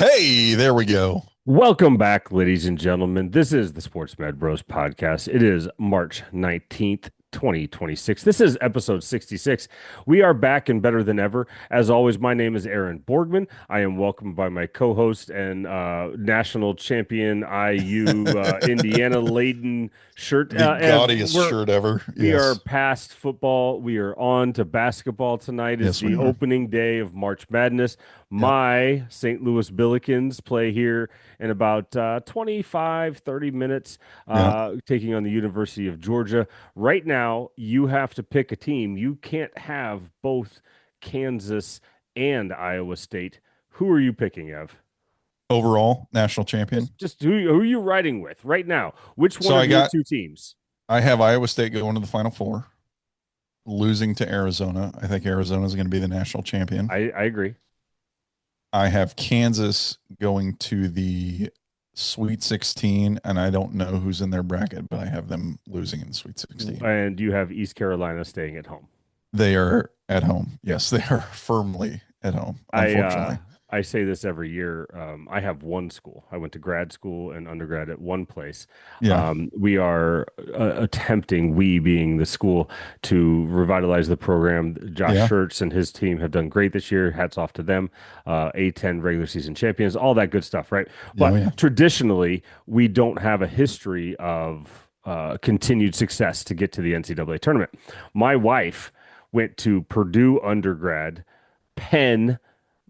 Hey, there we go. Welcome back, ladies and gentlemen. This is the Sports Med Bros podcast. It is March 19th, 2026. This is episode 66. We are back and better than ever. As always, my name is Aaron Borgman. I am welcomed by my co-host and national champion IU Indiana Layton shirt. The Ev, gaudiest shirt ever. we are Yes. past football. We are on to basketball. Tonight is Yes, we the are. opening day of March Madness. Yep. My St. Louis Billikens play here in about 25, 30 minutes, Yeah. taking on the University of Georgia. Right now, you have to pick a team. You can't have both Kansas and Iowa State. Who are you picking, Ev? Overall national champion. Just who are you riding with right now? Which So one I of your got, two teams? I have Iowa State going to the Final Four, losing to Arizona. I think Arizona is going to be the national champion. I agree. I have Kansas going to the Sweet 16, and I don't know who's in their bracket, but I have them losing in the Sweet 16. And you have East Carolina staying at home. They are at home. Yes, they are firmly at home, I uh, unfortunately. I say this every year. I have one school. I went to grad school and undergrad at one place. Yeah. We are attempting, we being the school, to revitalize the program. Josh Yeah. Schertz and his team have done great this year. Hats off to them. A10 regular season champions, all that good stuff, right? Yeah. But Yeah. traditionally, we don't have a history of continued success to get to the NCAA tournament. My wife went to Purdue undergrad, Penn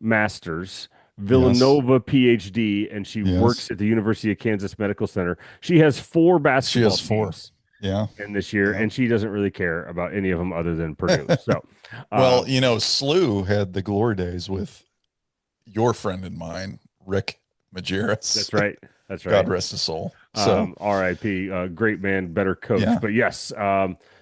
master's, Yes. Villanova PhD, and she works Yes. at the University of Kansas Medical Center. She has four She basketball has four. teams Yeah. in this year, Yeah. and she doesn't really care about any of them other than Purdue. So, Well, um, SLU had the glory days with your friend and mine, Rick Majerus. that's right. That's God right. rest his soul. So, RIP, great man, better coach. yeah. But yes,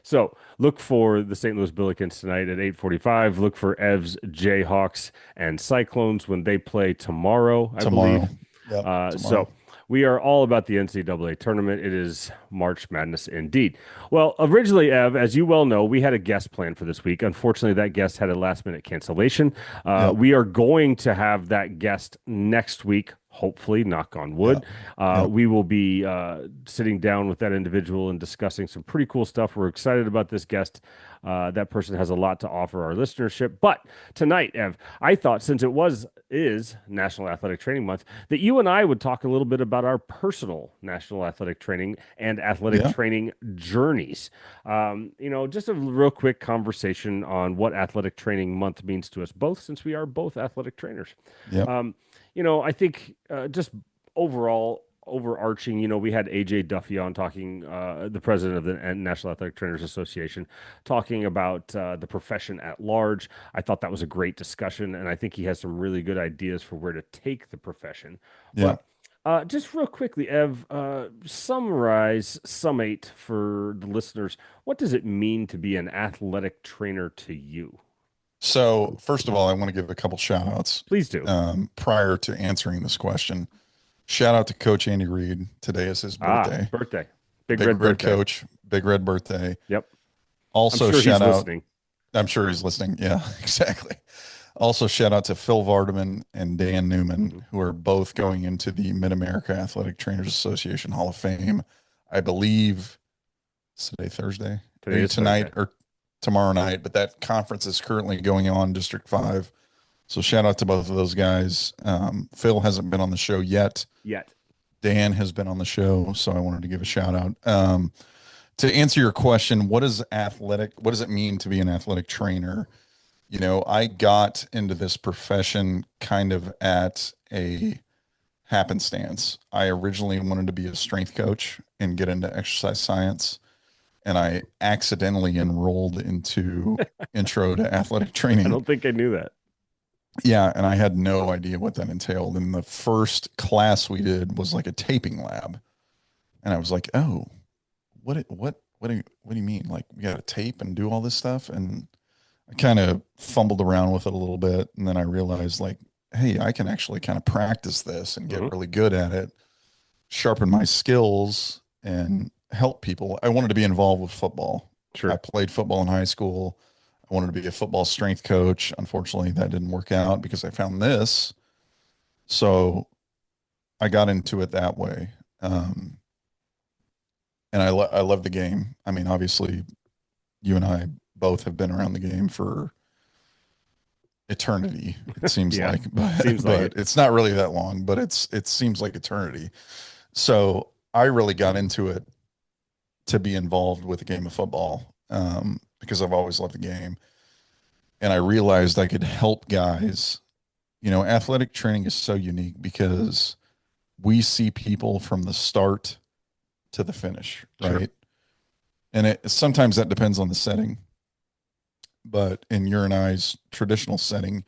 so look for the St. Louis Billikens tonight at 8:45. Look for Evs, Jayhawks, and Cyclones when they play tomorrow, I Tomorrow. believe. Yep. Tomorrow. So we are all about the NCAA tournament. It is March Madness indeed. Well, originally, Ev, as you well know, we had a guest planned for this week. Unfortunately, that guest had a last minute cancellation. Yep. We are going to have that guest next week. Hopefully, knock on wood. Yep. Yep. We will be sitting down with that individual and discussing some pretty cool stuff. We're excited about this guest. That person has a lot to offer our listenership. But tonight, Ev, I thought since is National Athletic Training Month, that you and I would talk a little bit about our personal national athletic training and athletic Yeah. training journeys. Just a real quick conversation on what Athletic Training Month means to us both, since we are both athletic trainers. Yep. I think just overall, overarching, we had AJ Duffy on talking, the president of the National Athletic Trainers Association, talking about the profession at large. I thought that was a great discussion, and I think he has some really good ideas for where to take the profession. Yeah. But just real quickly, Ev, summate for the listeners. What does it mean to be an athletic trainer to you? So, first of all, I want to give a couple shout outs Please do. prior to answering this question. Shout out to Coach Andy Reid. Today is his birthday. Birthday. Big Big red Red birthday. Coach, Big Red birthday. Yep. I'm Also, sure he's shout out. listening. I'm sure he's listening. Yeah, exactly. Also, shout out to Phil Vardaman and Dan Mhm. Newman, who are both going into the Mid America Athletic Trainers Association Hall of Fame. I believe it's today, Thursday, Today maybe is Thursday. tonight or tomorrow night, but that conference is currently going on District 5. So, shout out to both of those guys. Phil hasn't been on the show yet. Yet. Dan has been on the show, so I wanted to give a shout out. To answer your question, what does it mean to be an athletic trainer? I got into this profession kind of at a happenstance. I originally wanted to be a strength coach and get into exercise science, and I accidentally enrolled into intro to athletic I training. don't think I knew that. Yeah, and I had no idea what that entailed. And the first class we did was like a taping lab, and I was like, "Oh, what do you mean? Like we got to tape and do all this stuff?" And I kind of fumbled around with it a little bit, and then I realized like, hey, I can actually kind of practice this and get Hmm. really good at it, sharpen my skills, and help people. I wanted to be involved with football. I Sure. played football in high school. I wanted to be a football strength coach. Unfortunately, that didn't work out because I found this. So I got into it that way. Um, and I love the game. I mean, obviously, you and I both have been around the game for eternity, it seems Yeah, like, but seems like it. it's not really that long, but it seems like eternity. So I really got into it to be involved with the game of football, because I've always loved the game. And I realized I could help guys. Athletic training is so unique because we see people from the start to the finish, Sure. right? And sometimes that depends on the setting, but in your and I's traditional setting,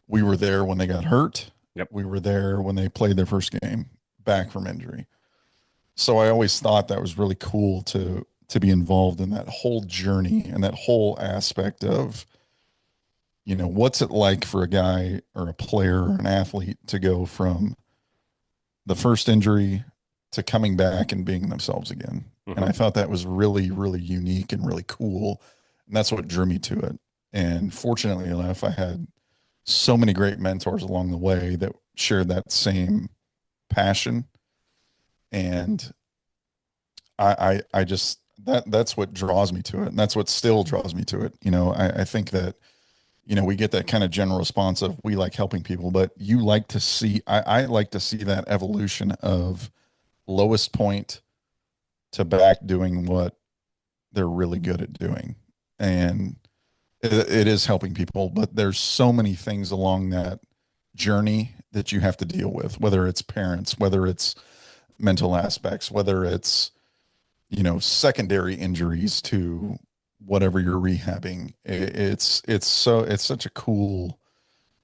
we were there when they got hurt. Yep. We were there when they played their first game back from injury. So I always thought that was really cool to be involved in that whole journey and that whole aspect of, what's it like for a guy or a player or an athlete to go from the first injury to coming back and being themselves again. And Hmm. I thought that was really, really unique and really cool. And that's what drew me to it. And fortunately enough, I had so many great mentors along the way that shared that same passion. And I just, that's what draws me to it. And that's what still draws me to it. I think that, we get that kind of general response of we like helping people, but you like to see, I like to see that evolution of lowest point to back doing what they're really good at doing. And it is helping people, but there's so many things along that journey that you have to deal with, whether it's parents, whether it's mental aspects, whether it's, secondary injuries to whatever you're rehabbing. It's such a cool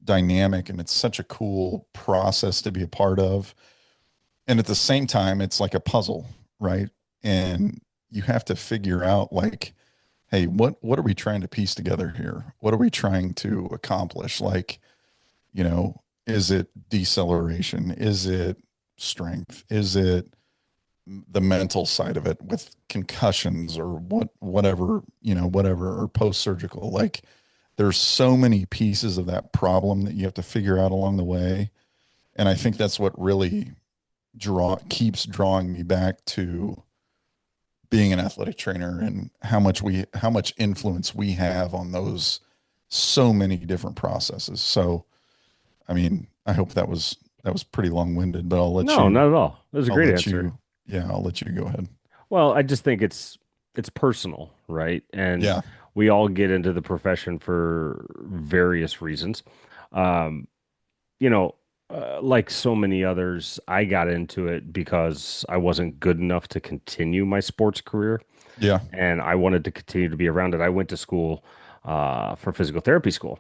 dynamic and it's such a cool process to be a part of. And at the same time, it's like a puzzle, right? And you have to figure out like, hey, what are we trying to piece together here? What are we trying to accomplish? Like, is it deceleration? Is it strength? Is it the mental side of it with concussions or whatever, or post surgical? Like, there's so many pieces of that problem that you have to figure out along the way. And I think that's what really keeps drawing me back to being an athletic trainer and how much influence we have on those so many different processes. So, I mean, I hope that was pretty long-winded, but No, not at all. It was a I'll great let answer. you yeah, I'll let you go ahead. Well, I just think it's personal, right? And Yeah. we all get into the profession for various reasons. Um, you know, like so many others, I got into it because I wasn't good enough to continue my sports career, Yeah. and I wanted to continue to be around it. I went to school for physical therapy school,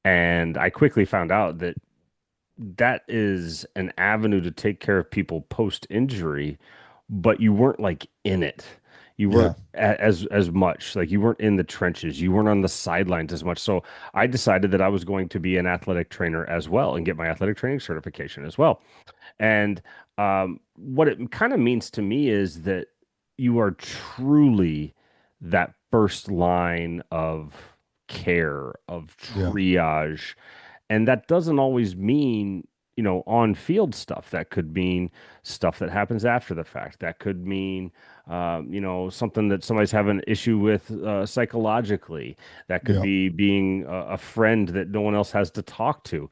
and I quickly found out that that is an avenue to take care of people post injury, but you weren't like in it. You Yeah. weren't as much like you weren't in the trenches. You weren't on the sidelines as much. So I decided that I was going to be an athletic trainer as well and get my athletic training certification as well. And what it kind of means to me is that you are truly that first line of care, of Yeah. triage. And that doesn't always mean, on field stuff. That could mean stuff that happens after the fact. That could mean, something that somebody's having an issue with psychologically. That could Yeah. be being a friend that no one else has to talk to.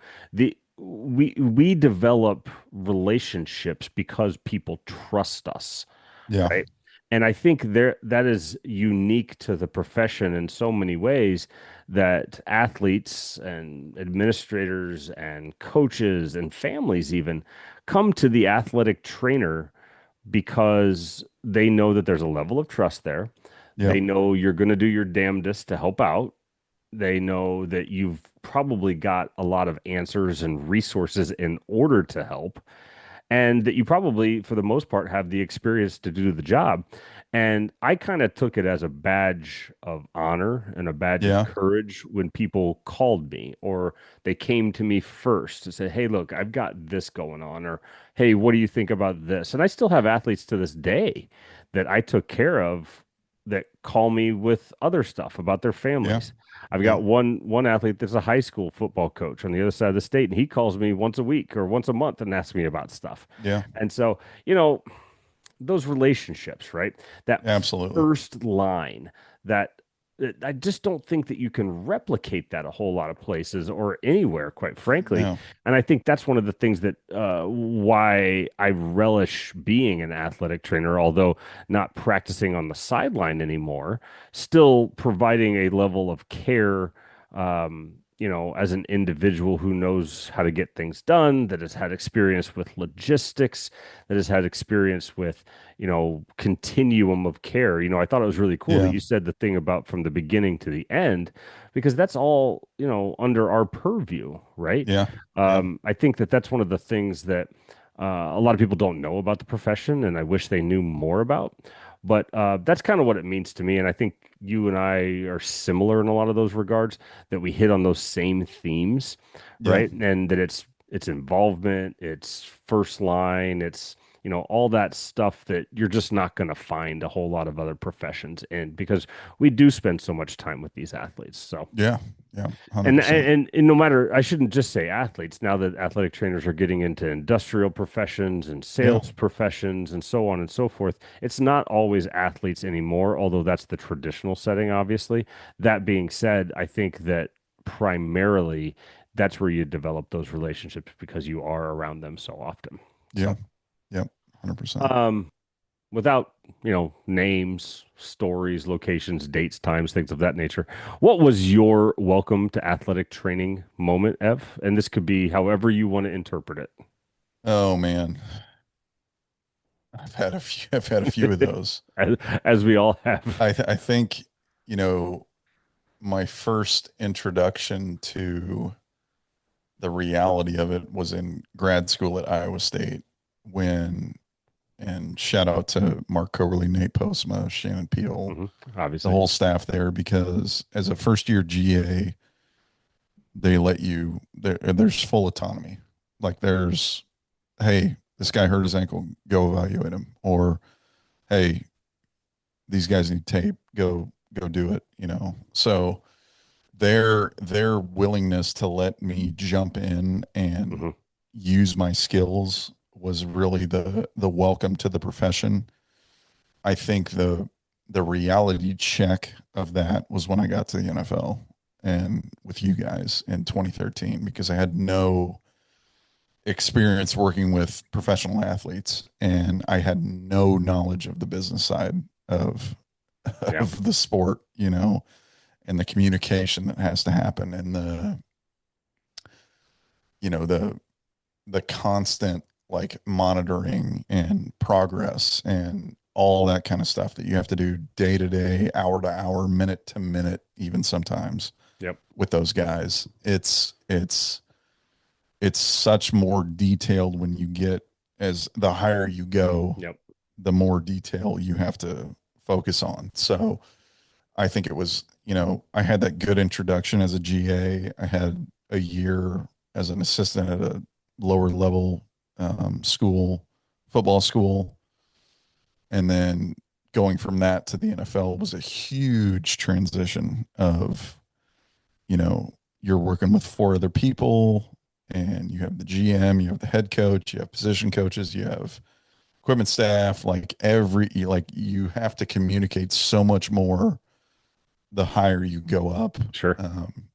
We develop relationships because people trust us, Yeah. right? And I think that is unique to the profession in so many ways that athletes and administrators and coaches and families even come to the athletic trainer because they know that there's a level of trust there. Yeah. They know you're going to do your damnedest to help out. They know that you've probably got a lot of answers and resources in order to help, and that you probably, for the most part, have the experience to do the job. And I kind of took it as a badge of honor and a badge of Yeah. courage when people called me or they came to me first to say, "Hey, look, I've got this going on," or "Hey, what do you think about this?" And I still have athletes to this day that I took care of that call me with other stuff about their Yeah. families. I've Yeah. got one athlete that's a high school football coach on the other side of the state, and he calls me once a week or once a month and asks me about stuff. Yeah. And so, you know, those relationships, right? That Absolutely. first line that I just don't think that you can replicate that a whole lot of places or anywhere, quite frankly. No. And I think that's one of the things that why I relish being an athletic trainer, although not practicing on the sideline anymore, still providing a level of care. As an individual who knows how to get things done, that has had experience with logistics, that has had experience with continuum of care. I thought it was really cool that Yeah. you said the thing about from the beginning to the end, because that's all, under our purview, right? Yeah. Yeah. I think that that's one of the things that a lot of people don't know about the profession, and I wish they knew more about. But that's kind of what it means to me. And I think you and I are similar in a lot of those regards, that we hit on those same themes, Yeah. right? And that it's involvement, it's first line, it's all that stuff that you're just not going to find a whole lot of other professions in, because we do spend so much time with these athletes. So, Yeah. Yeah. and 100%. and, and no matter, I shouldn't just say athletes, now that athletic trainers are getting into industrial professions and Yeah. sales professions and so on and so forth, it's not always athletes anymore, although that's the traditional setting, obviously. That being said, I think that primarily that's where you develop those relationships, because you are around them so often. Yeah. So, Yep. 100%. um, without names, stories, locations, dates, times, things of that nature, what was your welcome to athletic training moment, Ev? And this could be however you want to interpret Oh man. I've had a few of it, those. as we all have. I think, you know, my first introduction to the reality of it was in grad school at Iowa State when, and shout out to Mark Coverly, Nate Postma, Shannon Peel, Hmm. the Obviously. whole staff there, because as a first year GA, they let you, there's full autonomy. Like there's, hey, this guy hurt his ankle, go evaluate him. Or, hey, these guys need tape, go do it, you know. So their willingness to let me jump in and Hmm. use my skills was really the welcome to the profession. I think the reality check of that was when I got to the NFL and with you guys in 2013, because I had no experience working with professional athletes and I had no knowledge of the business side of Yeah. of the sport, you know, and the communication that has to happen and the, you know, the constant like monitoring and progress and all that kind of stuff that you have to do day to day, hour to hour, minute to minute, even sometimes Yep. with those guys. It's such more detailed when you get, as the higher you go, Yep. the more detail you have to focus on. So I think it was, you know, I had that good introduction as a GA. I had a year as an assistant at a lower level school, football school. And then going from that to the NFL was a huge transition of, you know, you're working with four other people and you have the GM, you have the head coach, you have position coaches, you have equipment staff, like you have to communicate so much more the higher you go up, Sure. um,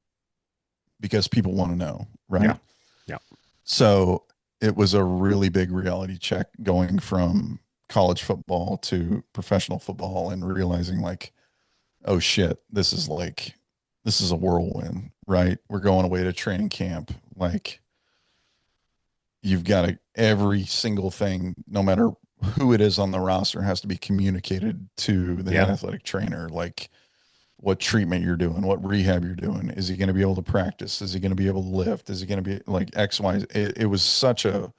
because people want to know, Yeah. right? Yeah. So it was a really big reality check going from college football to professional football and realizing like, oh shit, this is a whirlwind, right? We're going away to training camp. Like you've got to, every single thing, no matter who it is on the roster, has to be communicated to the head Yeah. athletic trainer. Like what treatment you're doing, what rehab you're doing. Is he going to be able to practice? Is he going to be able to lift? Is he going to be like X, Y? It was such a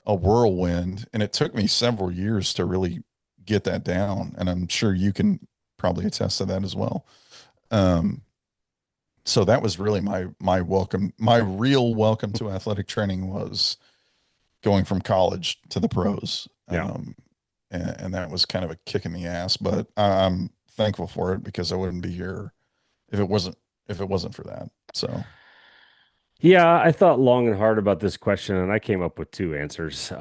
whirlwind. And it took me several years to really get that down. And I'm sure you can probably attest to that as well. Um, so that was really my welcome, my real welcome to athletic training was going from college to the pros. Yeah. And that was kind of a kick in the ass, but I'm thankful for it because I wouldn't be here if it wasn't for that. So Yeah, I thought long and hard about this question, and I came up with two answers.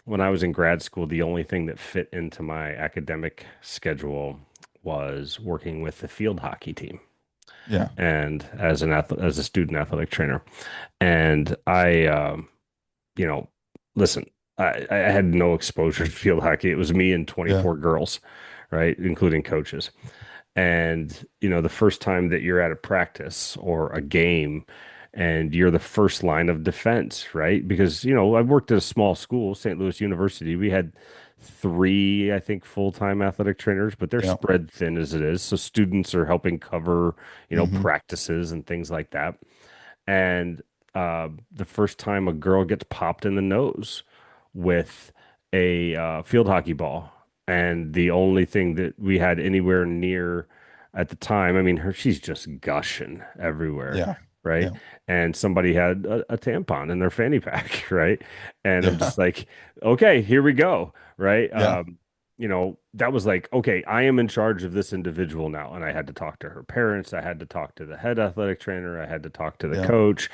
When I was in grad school, the only thing that fit into my academic schedule was working with the field hockey team yeah, and as a student athletic trainer. And you know, listen, I had no exposure to field hockey. It was me and yeah, 24 girls, right, including coaches. And, the first time that you're at a practice or a game and you're the first line of defense, right? Because, I worked at a small school, St. Louis University. We had three, I think, full-time athletic trainers, but they're yeah, spread thin as it is. So students are helping cover, hmm practices and things like that. And the first time a girl gets popped in the nose with a field hockey ball, and the only thing that we had anywhere near at the time, I mean, she's just gushing everywhere, yeah, right? yeah, And somebody had a tampon in their fanny pack, right? And I'm yeah, just like, okay, here we go, right? yeah, That was like, okay, I am in charge of this individual now. And I had to talk to her parents. I had to talk to the head athletic trainer. I had to talk to the yeah, coach.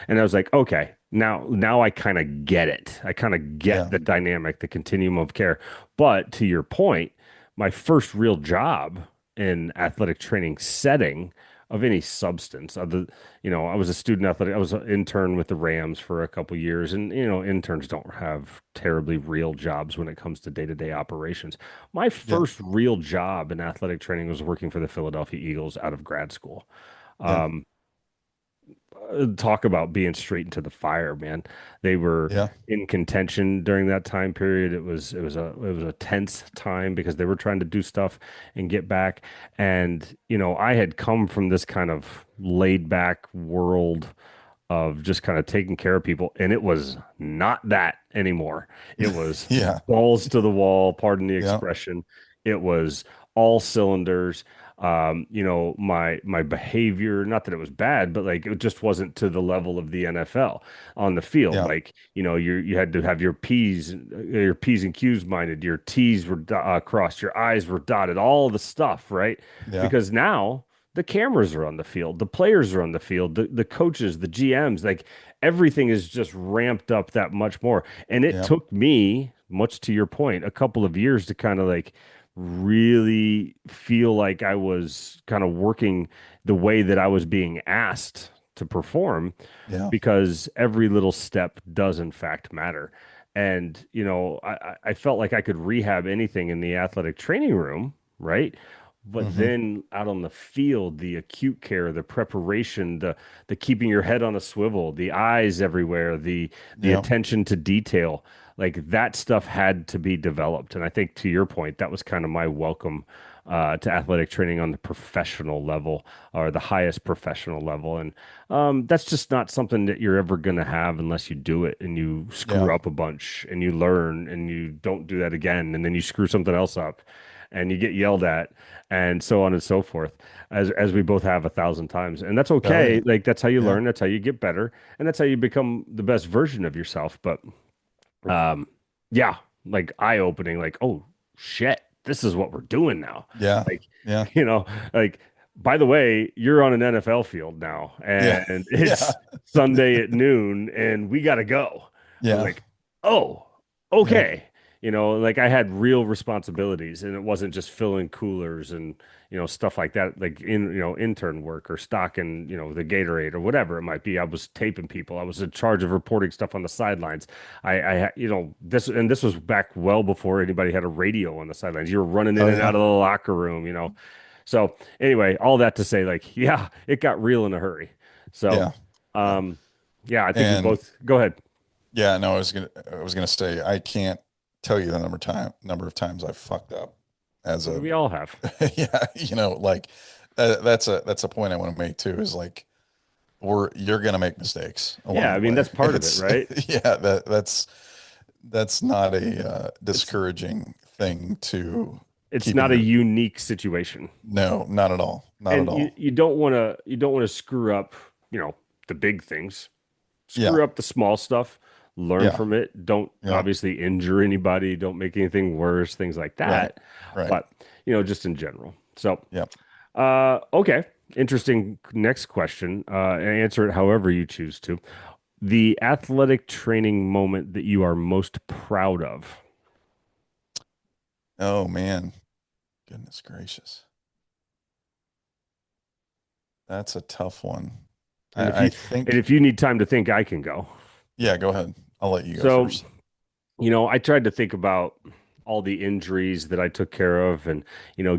And I was like, okay, now I kind of get it. I kind of get yeah, the dynamic, the continuum of care. But to your point, my first real job in athletic training setting of any substance other I was a student athlete. I was an intern with the Rams for a couple years, and interns don't have terribly real jobs when it comes to day-to-day operations. My yeah, first real job in athletic training was working for the Philadelphia Eagles out of grad school. yeah, Um, Talk about being straight into the fire, man. They were yeah, in contention during that time period. It was a tense time because they were trying to do stuff and get back. And I had come from this kind of laid back world of just kind of taking care of people, and it was not that anymore. It was yeah, balls to the wall, pardon the yeah, expression. It was all cylinders. My behavior, not that it was bad, but like it just wasn't to the level of the NFL on the field. yeah, Like, you had to have your P's and Q's minded, your T's were crossed, your I's were dotted, all the stuff, right? yeah, Because now the cameras are on the field, the players are on the field, the coaches, the GMs, like everything is just ramped up that much more. And it yeah, took me, much to your point, a couple of years to kind of like really feel like I was kind of working the way that I was being asked to perform yeah, because every little step does in fact matter. And, I felt like I could rehab anything in the athletic training room, right? But hmm then out on the field, the acute care, the preparation, the keeping your head on a swivel, the eyes everywhere, the yeah, attention to detail, like that stuff had to be developed. And I think to your point, that was kind of my welcome to athletic training on the professional level or the highest professional level. And that's just not something that you're ever going to have unless you do it and you yeah, screw up a bunch and you learn and you don't do that again. And then you screw something else up and you get yelled at and so on and so forth, as we both have 1,000 times. And that's oh yeah, okay. Like that's how you yeah, learn, that's how you get better, and that's how you become the best version of yourself. But um, yeah, like eye opening, like, oh shit, this is what we're doing now. yeah, Like, yeah, you know, like, by the way, you're on an NFL field now, yeah, and yeah, it's Sunday at noon, and we got to go. I was yeah, like, oh, yeah, okay. Like I had real responsibilities, and it wasn't just filling coolers and stuff like that, like intern work or stocking the Gatorade or whatever it might be. I was taping people. I was in charge of reporting stuff on the sidelines. This was back well before anybody had a radio on the sidelines. You were running in oh and yeah, out of the locker room. So anyway, all that to say, like, yeah, it got real in a hurry. So, yeah, yeah, um, yeah, I think we and both go ahead. yeah, no, I was gonna say I can't tell you the number of times I've fucked up as a We all have. yeah, like that's a point I want to make too is like you're gonna make mistakes Yeah, along I the mean way. that's part of it, right? Yeah, that's not a It's discouraging thing to it's keep in not a your unique situation. no, not at all. Not at And you, all. you don't want to you don't want to screw up, the big things. Yeah, Screw up the small stuff, learn yeah, from it. Don't yeah, obviously injure anybody, don't make anything worse, things like right, that. right. But, just in general. So, Yep. okay. Interesting next question. Answer it however you choose to. The athletic training moment that you are most proud of. Oh man, goodness gracious, that's a tough one. And if I you and think, if you need time to think, I can go. yeah, go ahead. I'll let you go So, first. I tried to think about all the injuries that I took care of and,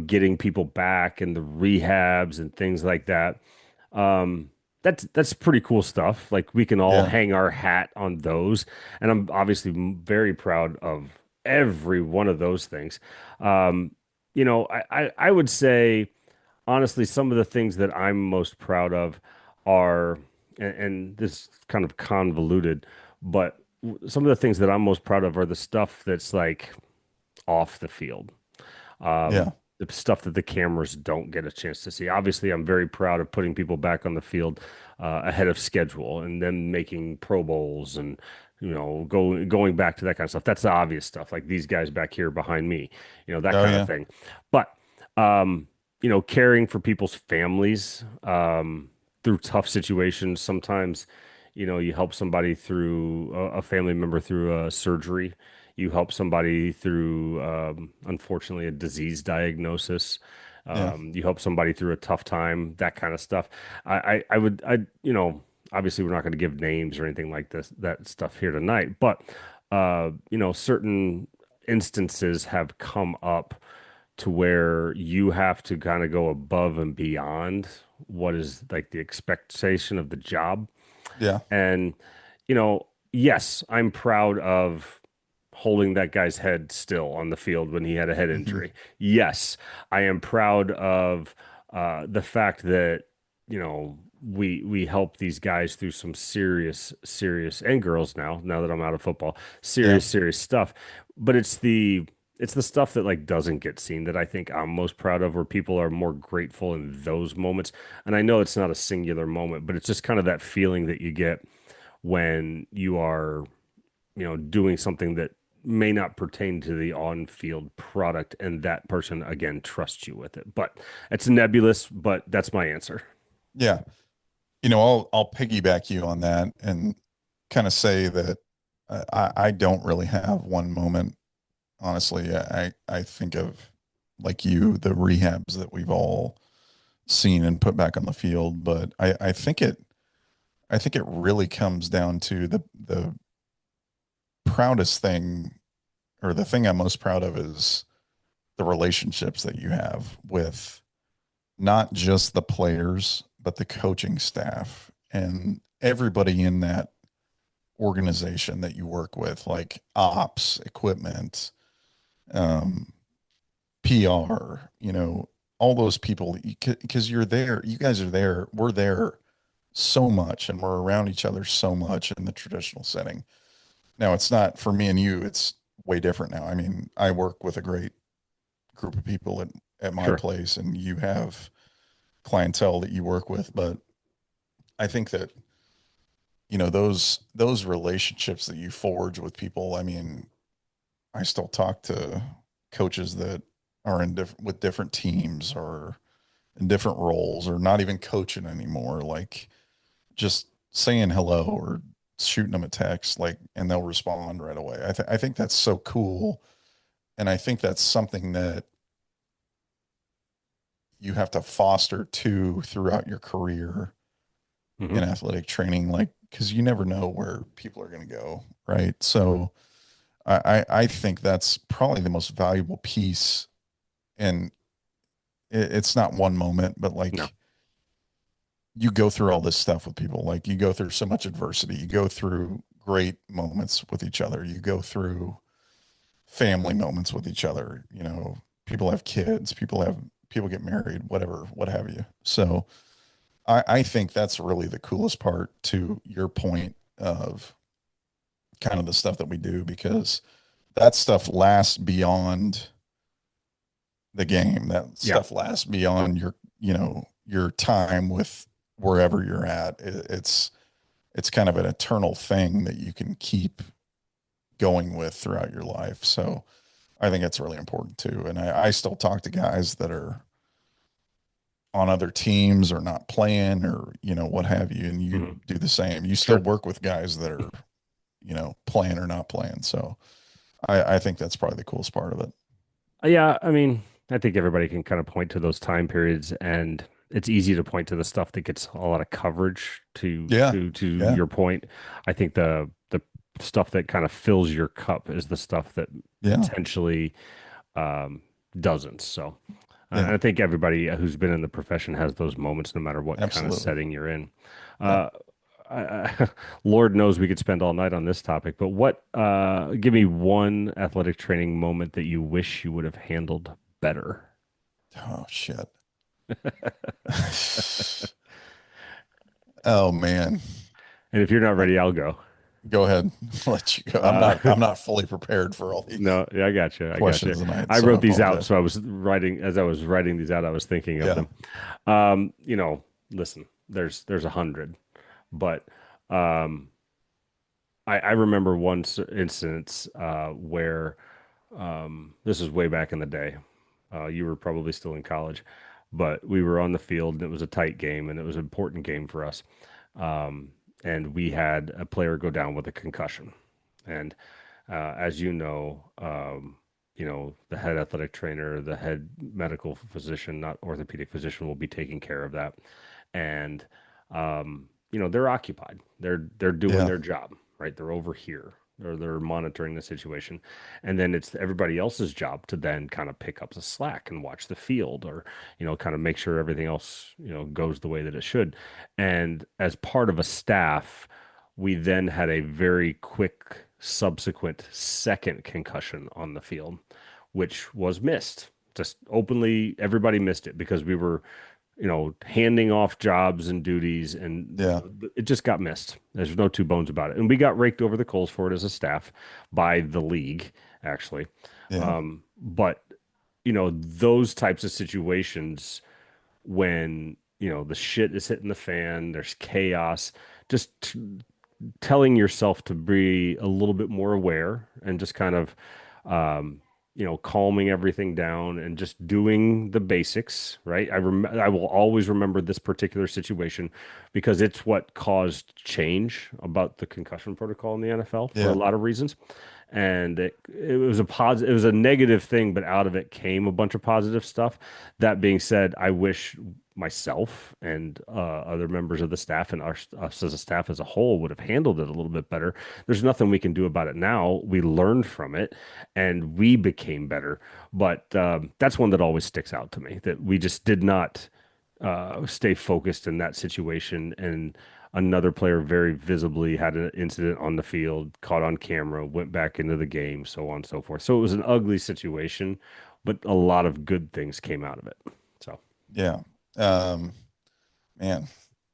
getting people back and the rehabs and things like that. That's pretty cool stuff. Like we can all Yeah, hang our hat on those. And I'm obviously very proud of every one of those things. Um, I would say honestly, some of the things that I'm most proud of are, and this is kind of convoluted, but some of the things that I'm most proud of are the stuff that's like off the field, yeah, the stuff that the cameras don't get a chance to see. Obviously, I'm very proud of putting people back on the field ahead of schedule and then making Pro Bowls and going back to that kind of stuff. That's the obvious stuff, like these guys back here behind me, that oh kind of yeah, thing. But um, caring for people's families through tough situations. Sometimes, you help somebody through a family member through a surgery. You help somebody through, unfortunately, a disease diagnosis. yeah, You help somebody through a tough time, that kind of stuff. Obviously, we're not going to give names or anything like this, that stuff here tonight, but, certain instances have come up to where you have to kind of go above and beyond what is like the expectation of the job. yeah, And, yes, I'm proud of holding that guy's head still on the field when he had a head hmm, injury. Yes, I am proud of the fact that, we help these guys through some serious, and girls now that I'm out of football, yeah, serious stuff. But it's the stuff that like doesn't get seen that I think I'm most proud of, where people are more grateful in those moments. And I know it's not a singular moment, but it's just kind of that feeling that you get when you are, doing something that may not pertain to the on-field product, and that person again trusts you with it. But it's nebulous, but that's my answer. yeah. I'll piggyback you on that and kind of say that I don't really have one moment. Honestly, I think of like you, the rehabs that we've all seen and put back on the field, but I think it really comes down to the proudest thing, or the thing I'm most proud of, is the relationships that you have with not just the players, but the coaching staff and everybody in that organization that you work with, like ops, equipment, um, PR, all those people, because you're there, you guys are there, we're there so much, and we're around each other so much in the traditional setting. Now, it's not for me and you, it's way different now. I mean, I work with a great group of people at my Sure. place, and you have clientele that you work with, but I think that those relationships that you forge with people. I mean, I still talk to coaches that are in with different teams or in different roles or not even coaching anymore, like just saying hello or shooting them a text, like, and they'll respond right away. I think that's so cool, and I think that's something that you have to foster too throughout your career Hmm. in athletic training, like, because you never know where people are going to go, right? So I think that's probably the most valuable piece, and it's not one moment, but No. like you go through all this stuff with people, like you go through so much adversity, you go through great moments with each other, you go through family moments with each other. People have kids, people get married, whatever, what have you. So I think that's really the coolest part, to your point of kind of the stuff that we do, because that stuff lasts beyond the game. That Yeah. stuff lasts beyond your time with wherever you're at. It's kind of an eternal thing that you can keep going with throughout your life. So I think it's really important too. And I still talk to guys that are on other teams or not playing or, what have you, and you Hmm. do the same. You still Sure. work with guys that are, playing or not playing. So I think that's probably the coolest part of it. Yeah, I mean, I think everybody can kind of point to those time periods, and it's easy to point to the stuff that gets a lot of coverage. To Yeah. to Yeah. your point, I think the stuff that kind of fills your cup is the stuff that Yeah. potentially um, doesn't. So, Yeah. I think everybody who's been in the profession has those moments, no matter what kind of Absolutely. setting you're in. Yeah. Uh, Lord knows we could spend all night on this topic, but give me one athletic training moment that you wish you would have handled better. Oh shit. Oh man. And if you're not Uh, ready, I'll go. Go ahead. I'll let you go. I'm Uh, not I'm not fully prepared for all these no, yeah, I got you. I got you. questions tonight, I so I wrote these out, apologize. so as I was writing these out, I was thinking of Yeah. them. Listen, there's 100, but um, I remember one instance where this is way back in the day. You were probably still in college, but we were on the field and it was a tight game and it was an important game for us. Um, and we had a player go down with a concussion. And as the head athletic trainer, the head medical physician, not orthopedic physician, will be taking care of that. And they're occupied. They're doing Yeah. their job, right? They're over here or they're monitoring the situation. And then it's everybody else's job to then kind of pick up the slack and watch the field or, kind of make sure everything else, goes the way that it should. And as part of a staff, we then had a very quick subsequent second concussion on the field, which was missed. Just openly, everybody missed it because we were handing off jobs and duties, and Yeah. it just got missed. There's no two bones about it. And we got raked over the coals for it as a staff by the league, actually. Yeah. But those types of situations when the shit is hitting the fan, there's chaos. Just telling yourself to be a little bit more aware and just kind of calming everything down and just doing the basics, right? I will always remember this particular situation because it's what caused change about the concussion protocol in the NFL for a Yeah. lot of reasons. And it was it was a negative thing, but out of it came a bunch of positive stuff. That being said, I wish myself and other members of the staff and us as a staff as a whole would have handled it a little bit better. There's nothing we can do about it now. We learned from it and we became better. But that's one that always sticks out to me that we just did not stay focused in that situation. And another player very visibly had an incident on the field, caught on camera, went back into the game, so on and so forth. So it was an ugly situation, but a lot of good things came out of it. So. Yeah. Um, Man,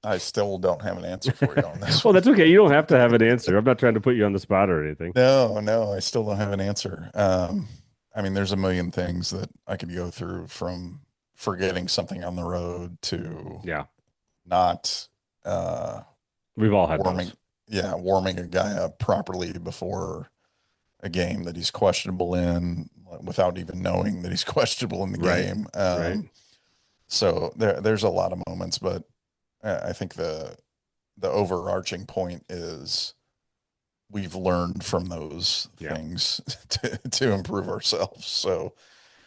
I still don't have an answer for you on this Well, one. that's okay. You don't have to have an answer. I'm not trying to put you on the spot or anything. No, no, I still don't have an answer. I mean, there's a million things that I could go through from forgetting something on the road to Yeah, not uh we've all had warming, those. yeah, warming a guy up properly before a game that he's questionable in without even knowing that he's questionable in the Right, game. right. So there's a lot of moments, but I think the overarching point is we've learned from those Yeah. things to improve ourselves. So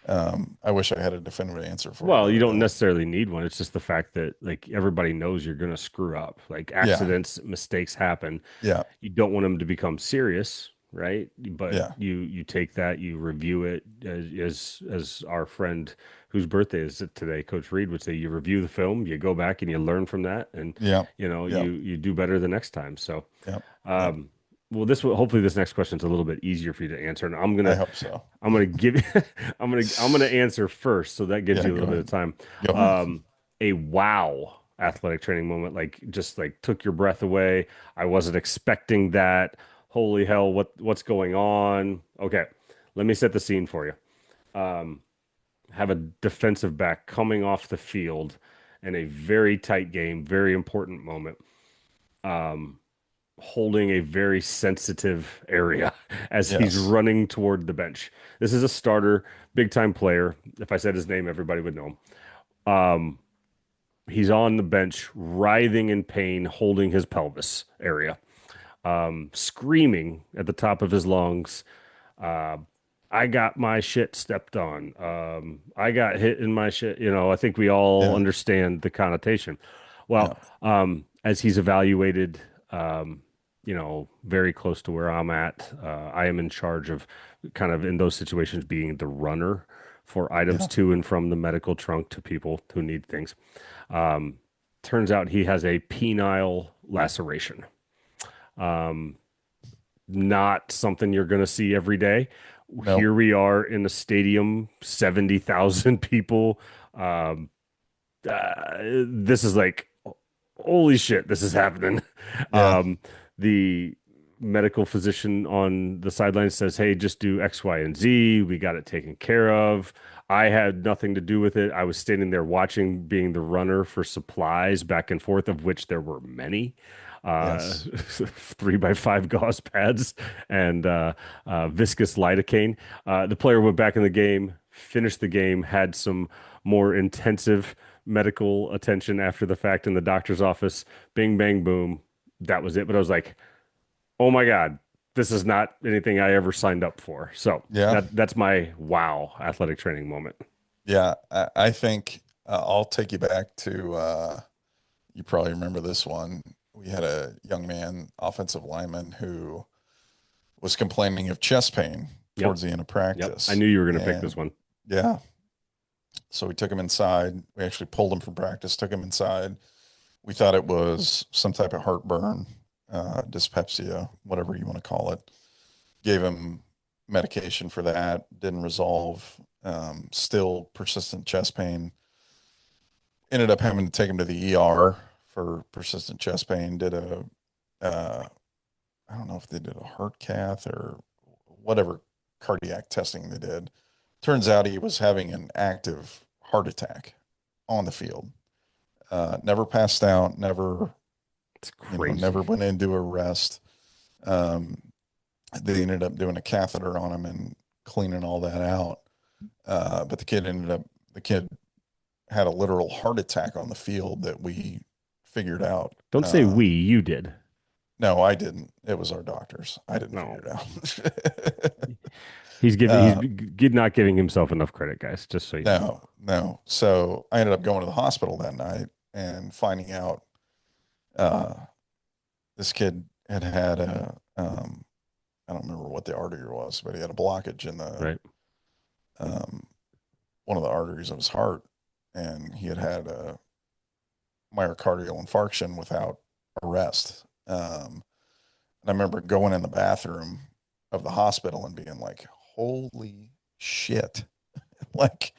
I wish I had a definitive answer for you, Well, but you I don't don't. necessarily need one. It's just the fact that like everybody knows you're going to screw up. Like Yeah, accidents, mistakes happen. yeah, You don't want them to become serious, right? But yeah, you take that, you review it as our friend whose birthday is it today, Coach Reed would say, you review the film, you go back and you learn from that, and yeah, yeah, you do better the next time. So, yeah, yeah. um, well, hopefully this next question is a little bit easier for you to answer, and I hope so. I'm gonna give I'm gonna answer first, so that gives Yeah, you a go little bit of ahead. time. Go ahead. A wow athletic training moment, like just like took your breath away. I wasn't expecting that. Holy hell, what's going on? Okay, let me set the scene for you. Have a defensive back coming off the field in a very tight game, very important moment, holding a very sensitive area as he's Yes. running toward the bench. This is a starter, big time player. If I said his name, everybody would know him. He's on the bench, writhing in pain, holding his pelvis area, screaming at the top of his lungs. Uh, I got my shit stepped on. I got hit in my shit. I think we all Yeah. understand the connotation. Well, Yeah. as he's evaluated, very close to where I'm at, I am in charge of kind of in those situations being the runner for items Yeah. to and from the medical trunk to people who need things. Um, Turns out he has a penile laceration. Not something you're going to see every day. Nope. Here we are in a stadium, 70,000 people. Um, this is like, holy shit, this is happening. Yeah. The medical physician on the sideline says, hey, just do X, Y, and Z. We got it taken care of. I had nothing to do with it. I was standing there watching, being the runner for supplies back and forth, of which there were many. Yes. 3x5 gauze pads and viscous lidocaine. The player went back in the game, finished the game, had some more intensive medical attention after the fact in the doctor's office. Bing, bang, boom. That was it. But I was like, oh my God, this is not anything I ever signed up for. So Yeah. that's my wow athletic training moment. Yeah. I think I'll take you back to, you probably remember this one. We had a young man, offensive lineman, who was complaining of chest pain Yep. towards the end of Yep. I practice. knew you were going to pick this And one. yeah, so we took him inside. We actually pulled him from practice, took him inside. We thought it was some type of heartburn, dyspepsia, whatever you want to call it. Gave him medication for that, didn't resolve. Still persistent chest pain. Ended up having to take him to the ER for persistent chest pain. Uh, I don't know if they did a heart cath or whatever cardiac testing they did. Turns out he was having an active heart attack on the field. Never passed out, never, It's never crazy. went into a rest. Um, they ended up doing a catheter on him and cleaning all that out. But the kid had a literal heart attack on the field that we figured out. Don't say we, you did. No, I didn't. It was our doctors. I didn't figure No. it out. He's uh, not giving himself enough credit, guys, just so you know. no, no. So I ended up going to the hospital that night and finding out uh, this kid had I don't remember what the artery was, but he had a blockage in the Right. um, one of the arteries of his heart, and he had a myocardial infarction without arrest. And I remember going in the bathroom of the hospital and being like, "Holy shit!" Like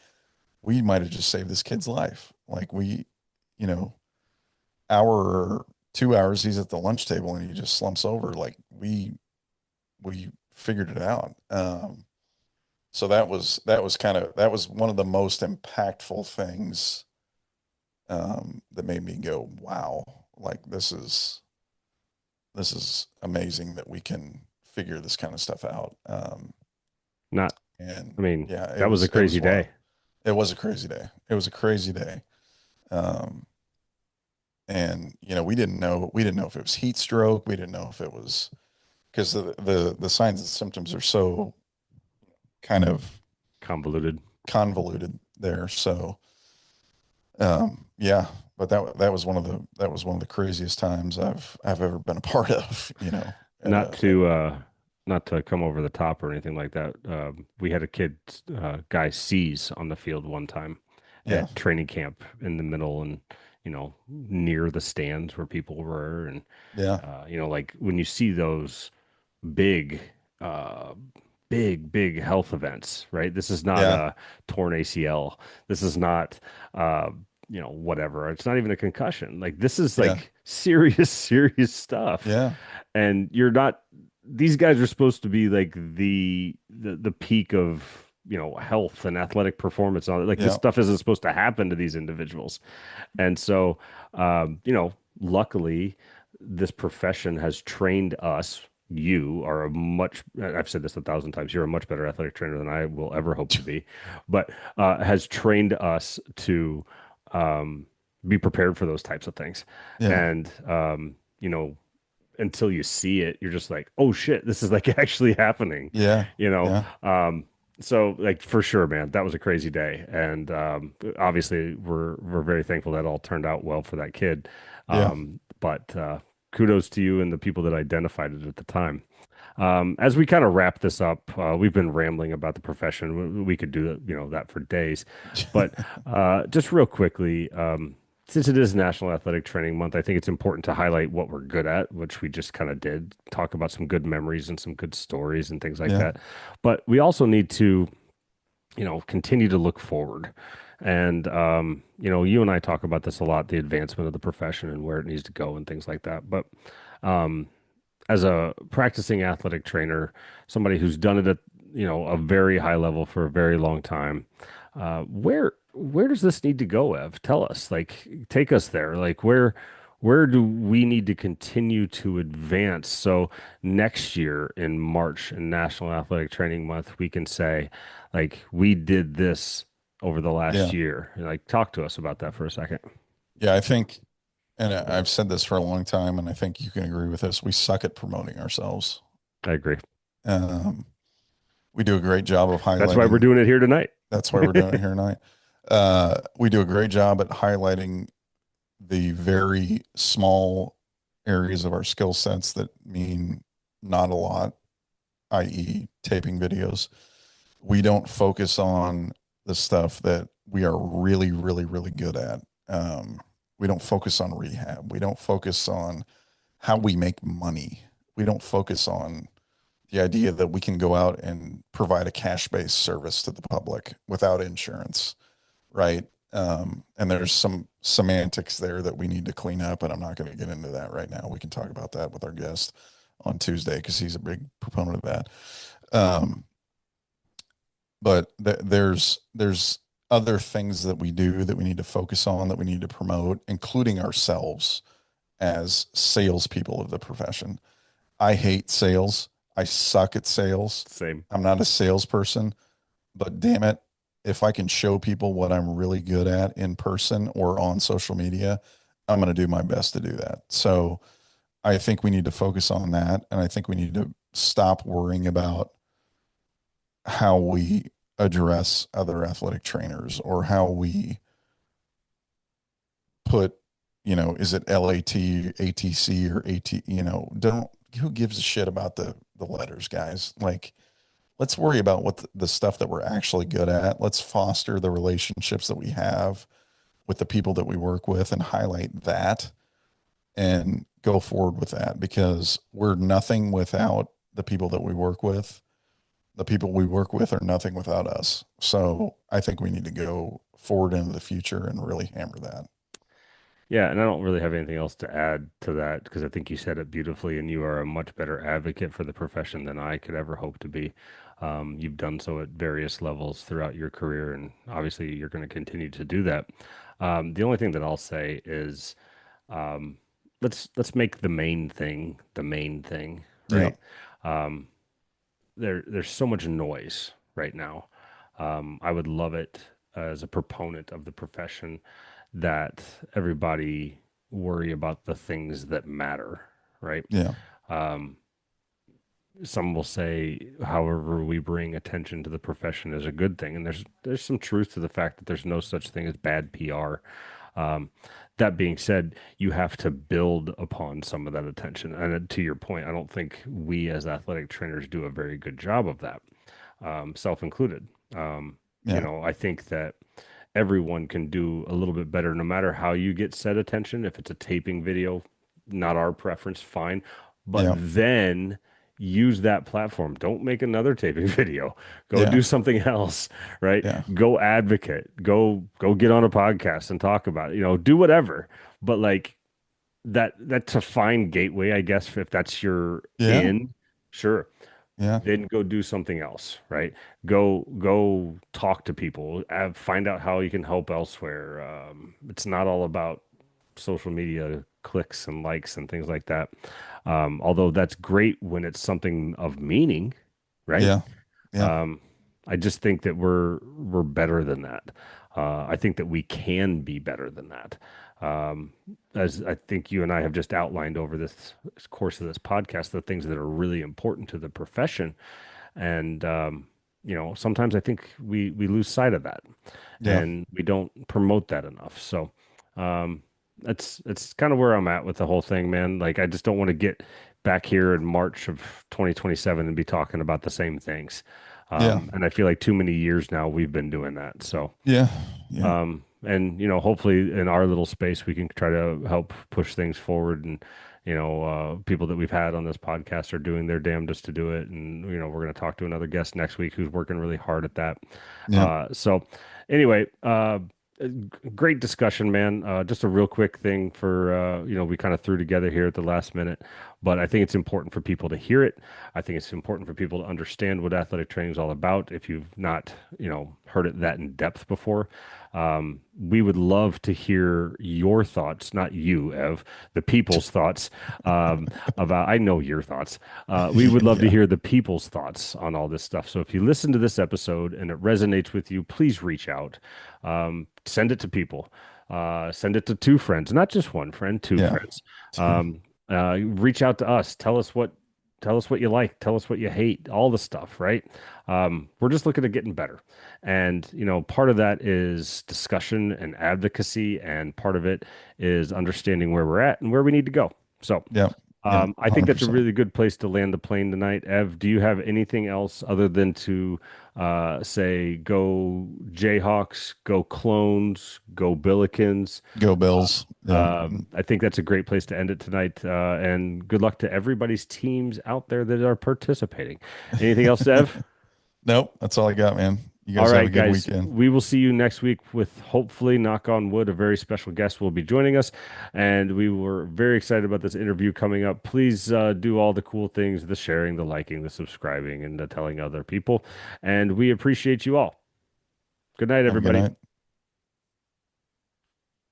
we might have just saved this kid's life. Like you know, hour, 2 hours, he's at the lunch table and he just slumps over. Like we figured it out. So that was one of the most impactful things that made me go, wow, like this is amazing that we can figure this kind of stuff out. Not, And I mean, yeah, that was a it crazy was wild. day. It was a crazy day. It was a crazy day. Um, and we didn't know if it was heat stroke. We didn't know if it was because the signs and symptoms are so kind of Convoluted. convoluted there. So yeah, but that was one of the craziest times I've ever been a part of, Not at to not to come over the top or anything like that. We had a kid guy seize on the field one time yeah, at training camp in the middle and near the stands where people were and yeah, like when you see those big uh big health events, right? This is not yeah, a torn ACL. This is not uh whatever. It's not even a concussion. Like this is yeah, like serious serious stuff. yeah, And you're not these guys are supposed to be like the peak of health and athletic performance and all that. Like this yeah, stuff isn't supposed to happen to these individuals. And so luckily this profession has trained us. You are a much, I've said this 1,000 times, you're a much better athletic trainer than I will ever hope to be, but has trained us to be prepared for those types of things. Yeah. And you know, until you see it, you're just like, oh shit, this is like actually happening, Yeah. you know. Yeah. So like for sure, man, that was a crazy day. And obviously we're very thankful that all turned out well for that kid. Yeah. But kudos to you and the people that identified it at the time. As we kind of wrap this up, we've been rambling about the profession. We could do that for days, but just real quickly, since it is National Athletic Training Month, I think it's important to highlight what we're good at, which we just kind of did. Talk about some good memories and some good stories and things like Yeah. that. But we also need to, continue to look forward. And you and I talk about this a lot, the advancement of the profession and where it needs to go and things like that. But um, as a practicing athletic trainer, somebody who's done it at a very high level for a very long time, where does this need to go, Ev? Tell us, like, take us there. Like, where do we need to continue to advance so next year in March in National Athletic Training Month we can say, like, we did this over the last Yeah. year. Like, talk to us about that for a second. Yeah. I think, and I've said this for a long time, and I think you can agree with this. We suck at promoting ourselves. I agree. Um, we do a great job of That's why we're highlighting. doing it here tonight. That's why we're doing it here tonight. We do a great job at highlighting the very small areas of our skill sets that mean not a lot, i.e., taping videos. We don't focus on the stuff that we are really, really, really good at. We don't focus on rehab. We don't focus on how we make money. We don't focus on the idea that we can go out and provide a cash-based service to the public without insurance, right? And there's some semantics there that we need to clean up, and I'm not going to get into that right now. We can talk about that with our guest on Tuesday because he's a big proponent of that. Um, but there's other things that we do that we need to focus on, that we need to promote, including ourselves as salespeople of the profession. I hate sales. I suck at sales. Same. I'm not a salesperson, but damn it, if I can show people what I'm really good at in person or on social media, I'm going to do my best to do that. So I think we need to focus on that. And I think we need to stop worrying about how we address other athletic trainers or how we put, is it LAT, ATC, or AT, don't, who gives a shit about the letters, guys? Like, let's worry about what the stuff that we're actually good at. Let's foster the relationships that we have with the people that we work with and highlight that and go forward with that, because we're nothing without the people that we work with. The people we work with are nothing without us. So I think we need to go forward into the future and really hammer that. Yeah, and I don't really have anything else to add to that because I think you said it beautifully, and you are a much better advocate for the profession than I could ever hope to be. You've done so at various levels throughout your career, and obviously you're going to continue to do that. The only thing that I'll say is, um, let's make the main thing, Yeah. right? Um, there's so much noise right now. I would love it as a proponent of the profession that everybody worry about the things that matter, right? Yeah. Um, some will say, however, we bring attention to the profession is a good thing, and there's some truth to the fact that there's no such thing as bad PR. Um, that being said, you have to build upon some of that attention. And to your point, I don't think we as athletic trainers do a very good job of that, self included. Yeah. I think that everyone can do a little bit better no matter how you get said attention. If it's a taping video, not our preference, fine. But Yeah. then use that platform. Don't make another taping video. Go Yeah. do something else, right? Yeah. Go advocate. Go get on a podcast and talk about it. Do whatever. But like that's a fine gateway, I guess, if that's your Yeah. in, sure, Yeah. then go do something else, right? Go talk to people, find out how you can help elsewhere. It's not all about social media clicks and likes and things like that. Although that's great when it's something of meaning, right? Yeah. Yeah. Um, I just think that we're better than that. I think that we can be better than that. Um, as I think you and I have just outlined over this course of this podcast, the things that are really important to the profession. And, sometimes I think we lose sight of that Yeah. and we don't promote that enough. So, um, that's kind of where I'm at with the whole thing, man. Like, I just don't want to get back here in March of 2027 and be talking about the same things. Yeah. And I feel like too many years now we've been doing that. So, Yeah. Yeah. and hopefully in our little space we can try to help push things forward. And people that we've had on this podcast are doing their damnedest to do it. And we're going to talk to another guest next week who's working really hard at that. Yeah. So anyway, great discussion, man. Just a real quick thing for we kind of threw together here at the last minute, but I think it's important for people to hear it. I think it's important for people to understand what athletic training is all about. If you've not, heard it that in depth before, we would love to hear your thoughts, not you, Ev, the people's thoughts about. I know your thoughts. We would love to Yeah. hear the people's thoughts on all this stuff. So if you listen to this episode and it resonates with you, please reach out. Send it to people. Send it to two friends, not just one friend, two Yeah. friends. Reach out to us. Tell us what you like. Tell us what you hate. All the stuff, right? We're just looking at getting better, and part of that is discussion and advocacy, and part of it is understanding where we're at and where we need to go. So. Yeah. Yeah. I think that's a 100%. really good place to land the plane tonight. Ev, do you have anything else other than to say go Jayhawks, go Clones, go Billikens? Go Bills. Yeah. I think that's a great place to end it tonight. And good luck to everybody's teams out there that are participating. Anything else, Ev? Nope. That's all I got, man. You All guys have a right, good guys, weekend. we will see you next week with hopefully, knock on wood, a very special guest will be joining us. And we were very excited about this interview coming up. Please do all the cool things, the sharing, the liking, the subscribing, and the telling other people. And we appreciate you all. Good night, Have a good everybody. night.